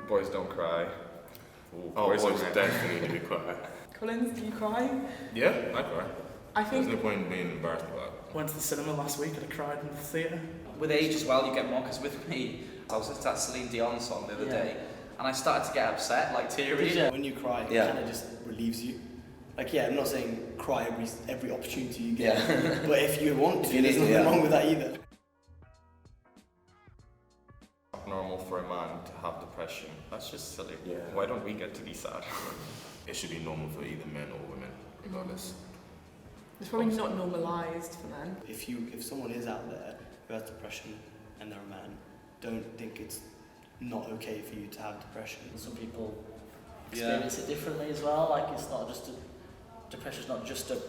Boys don't cry. Ooh, boys definitely do cry. Collins, do you cry? Yeah, I cry. I think There's no point in being embarrassed about it. Went to the cinema last week and I cried in the theatre. With age as well, you get more, because with me, I was listening to that Celine Dion song the other day, and I started to get upset, like teary. Yeah. When you cry, it kind of just relieves you. Like, I'm not saying cry every opportunity you get, but if you want to, there's nothing wrong with that either. Normal for a man to have depression. That's just silly. Yeah. Why don't we get to be sad? It should be normal for either men or women, regardless. it's probably not normalised for men. If someone is out there who has depression and they're a man, don't think it's not okay for you to have depression. Some people experience it differently as well. Like it's not just depression's not just a.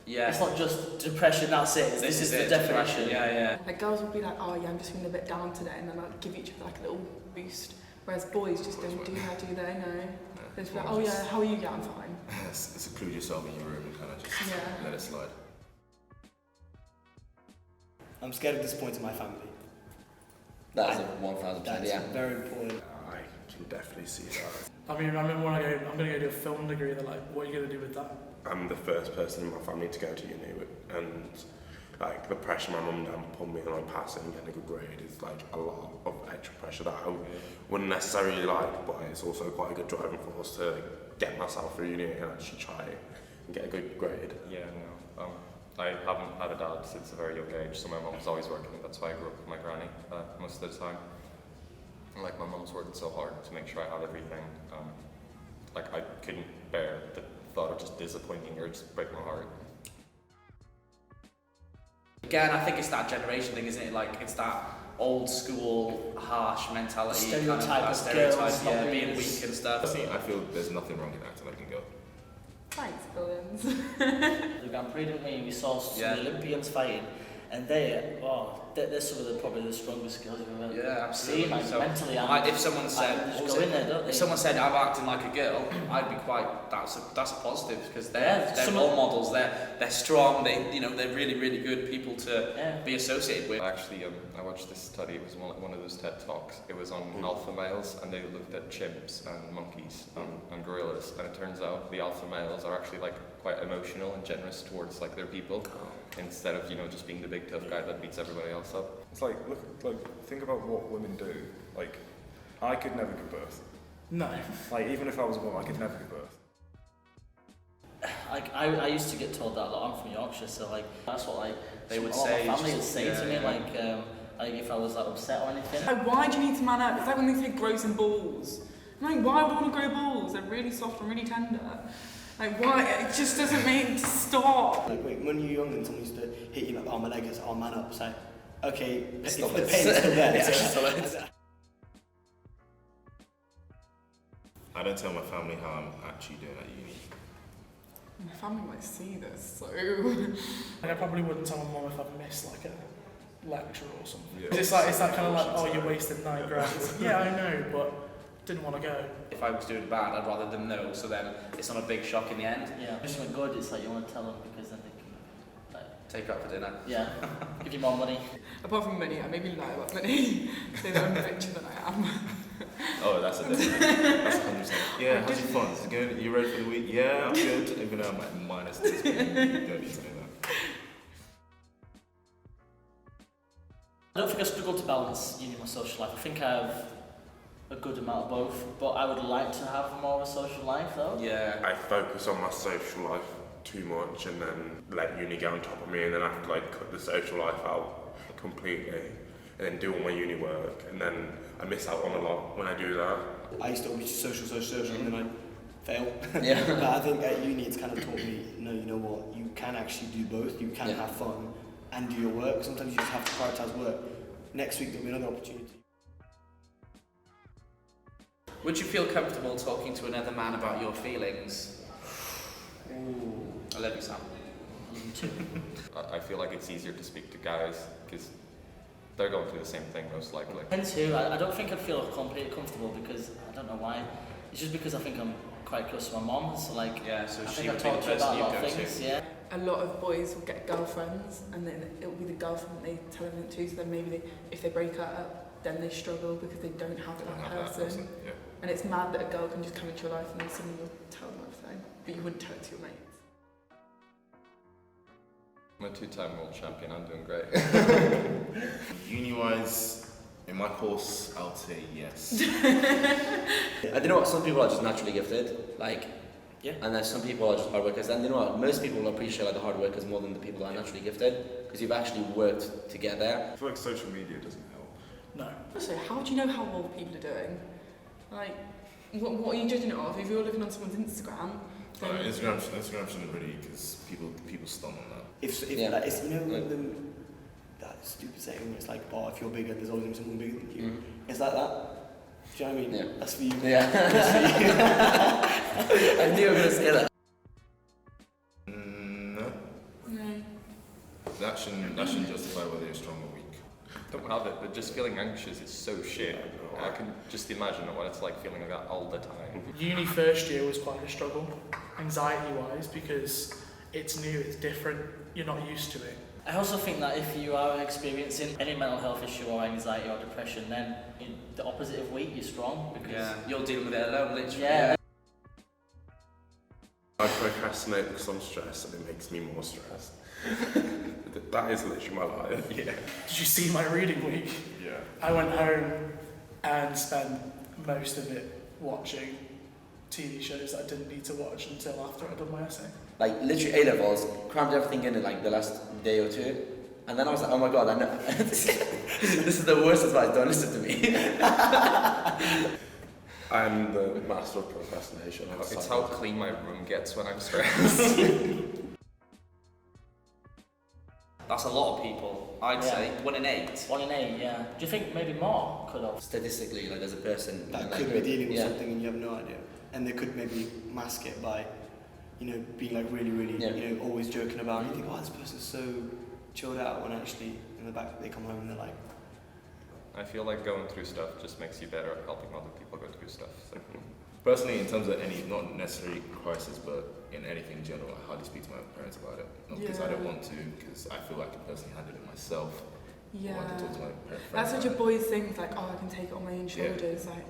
Yeah. It's not just depression. That's it. This is the definition. Yeah. Like girls will be like, oh yeah, I'm just feeling a bit down today, and then I'll give each other like a little boost. Whereas boys just don't do that, do they? No. They're just like, oh yeah, how are you? Yeah, I'm fine. Seclude yourself in your room and kind of just let it slide. I'm scared of disappointing my family. That's 1,000%. That's very important. I can definitely see that. I mean, I remember when I'm going to go do a film degree, they're like, what are you going to do with that? I'm the first person in my family to go to uni, and like the pressure my mum and dad put me on passing and getting a good grade is like a lot of extra pressure that I wouldn't necessarily like, but it's also quite a good driving force to get myself through uni and actually try and get a good grade. Yeah, no. I haven't had a dad since a very young age, so my mum was always working. That's why I grew up with my granny most of the time. Like my mum's working so hard to make sure I have everything. Like I couldn't bear the thought of just disappointing her, just break my heart. Again, I think it's that generation thing, isn't it? Like it's that old school harsh mentality, Stereotype of stereotype, girls not being being weak and stuff. Personally, I feel there's nothing wrong in acting like a girl. Thanks, Collins. The Grand Prix, didn't we? We saw some Olympians fighting, and they're some of probably the strongest skills I've ever absolutely. seen. Like So, mentally, if someone said, if someone said I'm acting like a girl, I'd be quite. That's a positive because they're role models. They're strong. They're really really good people to be associated with. Actually, I watched this study. It was one of those TED Talks. It was on alpha males, and they looked at chimps and monkeys and gorillas. And it turns out the alpha males are actually like quite emotional and generous towards like their people, instead of just being the big tough guy that beats everybody else up. It's like, think about what women do. Like, I could never give birth. No. Like, even if I was a woman, I could never give birth. Like I used to get told that a lot. I'm from Yorkshire, so like that's what they would say. My family just, would say to me like if I was like upset or anything. Like, why do you need to man up? It's like when they say grow some balls. I'm like, why would I want to grow balls? They're really soft and really tender. Like, why? It just doesn't make to stop. Like, when you're young and someone used to hit you like, oh, my leg is, oh, man up. It's like, okay, Stop the it. pain is still there. I don't tell my family how I'm actually doing at uni. My family might see this, so... Like, I probably wouldn't tell my mum if I've missed like a lecture or something. Yeah. It's that kind of like, oh, you wasted 9 grand. Yeah, I know, but didn't want to go. If I was doing bad, I'd rather them know, so then it's not a big shock in the end. Yeah, if something good, it's like you want to tell them because then they can take you out for dinner. Yeah, give you more money. Apart from money, I maybe lie about money. Say that I'm richer than I am. Oh, that's a different. That's 100%. Yeah, how's your fun? Is it good? You ready for the week? Yeah, I'm good. Even though I'm like minus this, but you don't need to know that. I don't think I struggle to balance uni and my social life. I think I have a good amount of both, but I would like to have more of a social life though. Yeah. I focus on my social life too much and then let uni get on top of me, and then I have to like cut the social life out completely and then do all my uni work, and then I miss out on a lot when I do that. I used to always social, and then I fail. Yeah. But I think at uni it's kind of taught me, no, you know what, you can actually do both. You can have fun and do your work. Sometimes you just have to prioritise work. Next week there'll be another opportunity. Would you feel comfortable talking to another man about your feelings? Ooh. I love you, Sam. You too. I feel like it's easier to speak to guys because they're going through the same thing most likely. And too, I don't think I'd feel completely comfortable because I don't know why. It's just because I think I'm quite close to my mom, so like so I she think I would be talk the to her person about a you'd lot of go things. to. Yeah. A lot of boys will get girlfriends, and then it will be the girlfriend that they tell them to. So then maybe if they break up, then they struggle because they don't have that person. Yeah. And it's mad that a girl can just come into your life and then suddenly you'll tell them everything, but you wouldn't tell it to your mates. I'm a 2-time world champion, I'm doing great. Uni-wise, in my course, I would say yes. I don't know what, some people are just naturally gifted, like, and then some people are just hard workers, and you know what, most people will appreciate like the hard workers more than the people that are naturally gifted, because you've actually worked to get there. I feel like social media doesn't help. No. Also, how do you know how well people are doing? Like, what are you judging it off? If you're looking on someone's Instagram, then Instagram shouldn't really, because people stun on that. If like, it's, you know, that stupid saying where it's like, oh, if you're bigger, there's always gonna be someone bigger than you. It's like that. Do you know what I mean? Yeah. That's for you. Yeah. I knew you were going to say that. No. no. That shouldn't justify whether you're strong or weak. Don't have it, but just feeling anxious is so shit. I can just imagine what it's like feeling like that all the time. Uni first year was quite a struggle, anxiety-wise, because it's new, it's different, you're not used to it. I also think that if you are experiencing any mental health issue or anxiety or depression, then in the opposite of weak, you're strong. Because you're dealing with it alone, literally. Yeah. I procrastinate because I'm stressed and it makes me more stressed. That is literally my life. Yeah. Did you see my reading week? Yeah. I went home and spent most of it watching TV shows that I didn't need to watch until after I'd done my essay. Like, literally A-levels, crammed everything in like the last day or two, and then I was like, oh my god, I know. This is the worst advice, don't listen to me. I'm the master of procrastination. It's how clean my room gets when I'm stressed. That's a lot of people, I'd say. 1 in 8. 1 in 8, yeah. Do you think maybe more could have? Statistically, like, there's a person That like, could be dealing with yeah. something and you have no idea. And they could maybe mask it by, you know, being like really, Yeah. you know, always joking about it. You think, oh, this person's so chilled out, when actually in the back they come home and they're like, I feel like going through stuff just makes you better at helping other people go through stuff. So. Personally, in terms of any, not necessarily crisis, but in anything in general, I hardly speak to my parents about it. Not because I don't want to, because I feel like I can personally handle it myself. Yeah. Or I can talk to my friends. That's such a about boy's thing. It's like, oh, I can take it on my own shoulders. Like,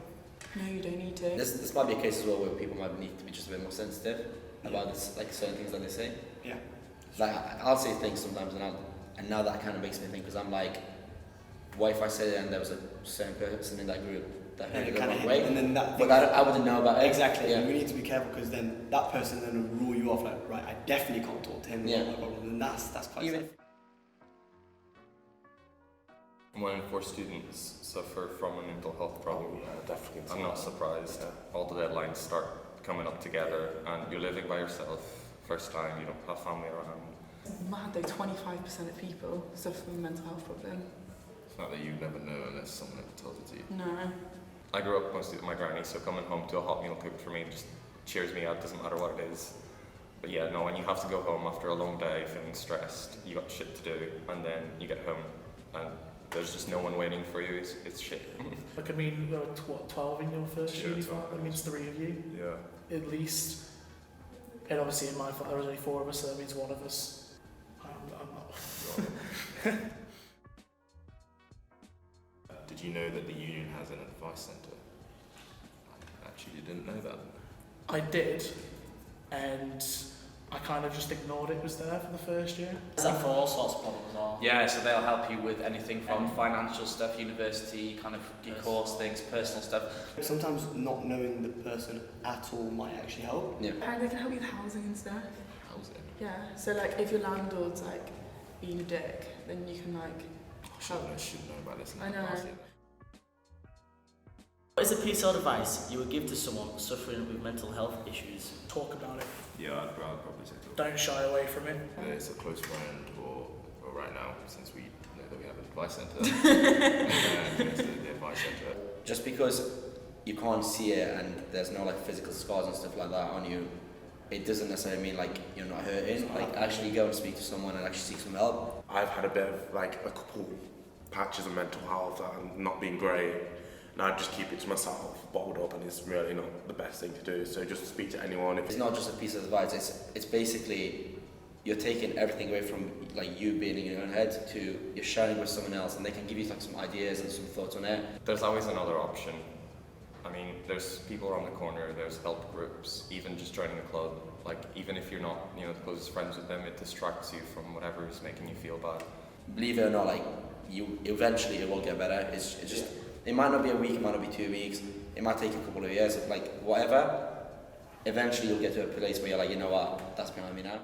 no, you don't need to. This might be a case as well where people might need to be just a bit more sensitive about this, like certain things that they say. yeah. Like, I'll say things sometimes, and now that kind of makes me think, because I'm like, what if I said it and there was a certain person in that group that heard it the wrong way? And then that But I wouldn't know about it. exactly. Yeah. We need to be careful because then that person then will rule you off. Like, right, I definitely can't talk to him. Yeah. No problem. And that's quite Even sad. 1 in 4 students suffer from a mental health problem. Definitely. I'm not surprised. All the deadlines start coming up together and you're living by yourself. First time, you don't have family around. It's mad though, 25% of people suffer from a mental health problem. It's not that you never know unless someone ever tells it to you. No. I grew up mostly with my granny, so coming home to a hot meal cooked for me just cheers me up, doesn't matter what it is. But yeah, no, when you have to go home after a long day feeling stressed, you got shit to do, and then you get home and there's just no one waiting for you, it's shit. Like, I mean, there were 12 in your first Yeah, uni 12. flat? That means 3 of you, Yeah. at least. And obviously in my flat there was only 4 of us, so that means 1 of us. I'm not. Did you know that the union has an advice centre? I actually didn't know that. I did, and I kind of just ignored it was there for the first year. Is that for all sorts of problems or? Yeah, so they'll help you with anything from financial stuff, university, kind of your course things, personal stuff. Sometimes not knowing the person at all might actually help. Yeah. Apparently they can help you with housing and stuff. Housing. Yeah, so like if your landlord's like being a dick, then you can like help. I should know about this. I know. What is a piece of advice you would give to someone suffering with mental health issues? Talk about it. Yeah, I'd probably say so. Don't shy away from it. Whether it's a close friend or right now, since we know that we have an advice centre, it's the advice centre. Just because you can't see it and there's no like physical scars and stuff like that on you, it doesn't necessarily mean like you're not hurting. Like, actually go and speak to someone and actually seek some help. I've had a bit of like a couple patches of mental health that I'm not being great, and I just keep it to myself, bottled up, and it's really not the best thing to do. So just speak to anyone. It's not just a piece of advice, it's basically you're taking everything away from like you being in your own head to you're sharing with someone else, and they can give you like some ideas and some thoughts on it. There's always another option. I mean, there's people around the corner, there's help groups, even just joining a club. Like, even if you're not, you know, the closest friends with them, it distracts you from whatever is making you feel bad. Believe it or not, like, you eventually it will get better. It's just, it might not be a week, it might not be 2 weeks, it might take a couple of years, like, whatever. Eventually you'll get to a place where you're like, you know what, that's behind me now.